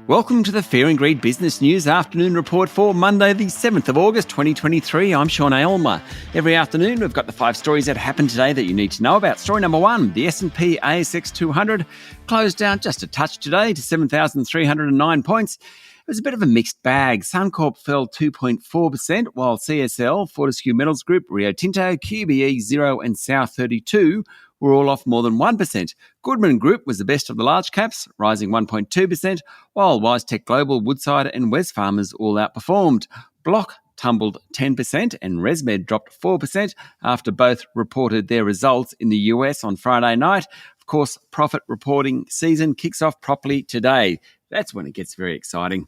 Welcome to the Fear and Greed Business News Afternoon Report for Monday, the 7th of August, 2023. I'm Sean Aylmer. Every afternoon, we've got the 5 stories that happened today that you need to know about. Story number 1, the S&P ASX 200 closed down just a touch today to 7,309 points. It was a bit of a mixed bag. Suncorp fell 2.4%, while CSL, Fortescue Metals Group, Rio Tinto, QBE, Xero and South32 were all off more than 1%. Goodman Group was the best of the large caps, rising 1.2%, while WiseTech Global, Woodside and Wesfarmers all outperformed. Block tumbled 10% and ResMed dropped 4% after both reported their results in the US on Friday night. Of course, profit reporting season kicks off properly today. That's when it gets very exciting.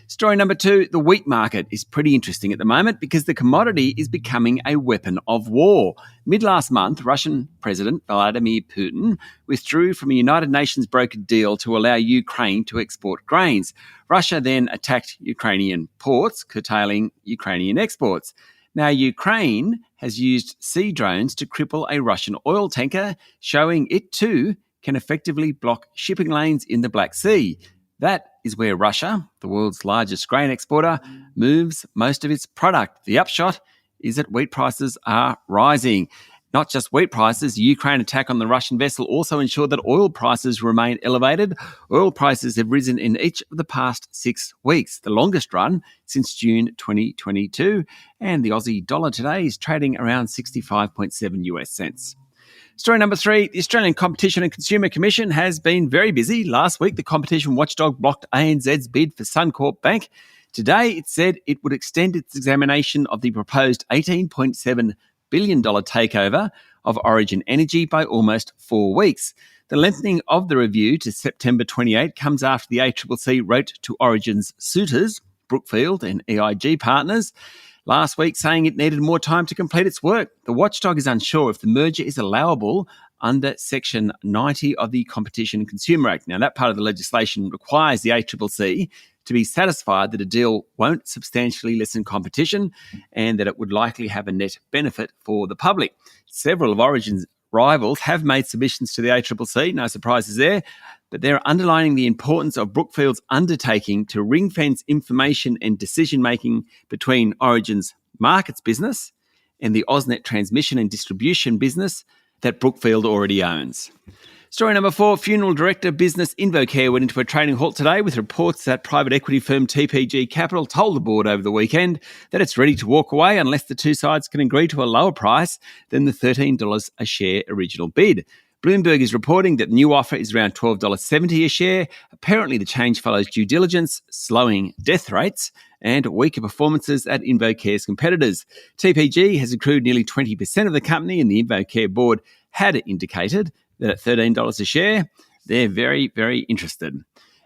Story number 2, the wheat market is pretty interesting at the moment because the commodity is becoming a weapon of war. Mid-last month, Russian President Vladimir Putin withdrew from a United Nations brokered deal to allow Ukraine to export grains. Russia then attacked Ukrainian ports, curtailing Ukrainian exports. Now, Ukraine has used sea drones to cripple a Russian oil tanker, showing it too can effectively block shipping lanes in the Black Sea. That is where Russia, the world's largest grain exporter, moves most of its product. The upshot is that wheat prices are rising. Not just wheat prices, the Ukraine attack on the Russian vessel also ensured that oil prices remain elevated. Oil prices have risen in each of the past 6 weeks, the longest run since June 2022. And the Aussie dollar today is trading around 65.7 US cents. Story number 3, the Australian Competition and Consumer Commission has been very busy. Last week, the competition watchdog blocked ANZ's bid for Suncorp Bank. Today, it said it would extend its examination of the proposed $18.7 billion takeover of Origin Energy by almost 4 weeks. The lengthening of the review to September 28 comes after the ACCC wrote to Origin's suitors, Brookfield and EIG partners, last week saying it needed more time to complete its work. The watchdog is unsure if the merger is allowable under Section 90 of the Competition and Consumer Act. Now, that part of the legislation requires the ACCC to be satisfied that a deal won't substantially lessen competition and that it would likely have a net benefit for the public. Several of Origin's rivals have made submissions to the ACCC, no surprises there, but they're underlining the importance of Brookfield's undertaking to ring-fence information and decision-making between Origin's markets business and the AusNet transmission and distribution business that Brookfield already owns. Story number 4, funeral director business Invocare went into a trading halt today with reports that private equity firm TPG Capital told the board over the weekend that it's ready to walk away unless the two sides can agree to a lower price than the $13 a share original bid. Bloomberg is reporting that the new offer is around $12.70 a share. Apparently, the change follows due diligence, slowing death rates, and weaker performances at Invocare's competitors. TPG has accrued nearly 20% of the company, and the Invocare board had indicated that at $13 a share, they're very, very interested.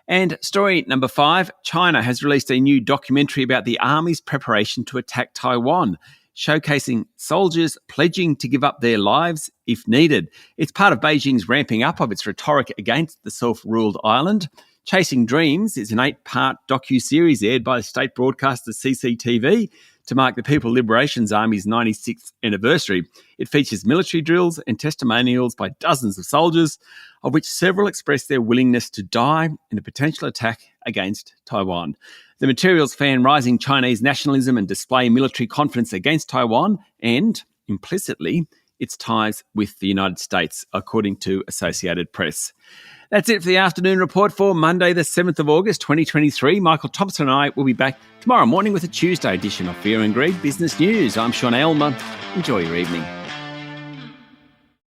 And story number 5, China has released a new documentary about the army's preparation to attack Taiwan, showcasing soldiers pledging to give up their lives if needed. It's part of Beijing's ramping up of its rhetoric against the self-ruled island. Chasing Dreams is an 8-part docu-series aired by the state broadcaster CCTV to mark the People Liberation Army's 96th anniversary. It features military drills and testimonials by dozens of soldiers, of which several express their willingness to die in a potential attack against Taiwan. The materials fan rising Chinese nationalism and display military confidence against Taiwan and, implicitly, its ties with the United States, according to Associated Press. That's it for the afternoon report for Monday, the 7th of August, 2023. Michael Thompson and I will be back tomorrow morning with a Tuesday edition of Fear and Greed Business News. I'm Sean Aylmer. Enjoy your evening.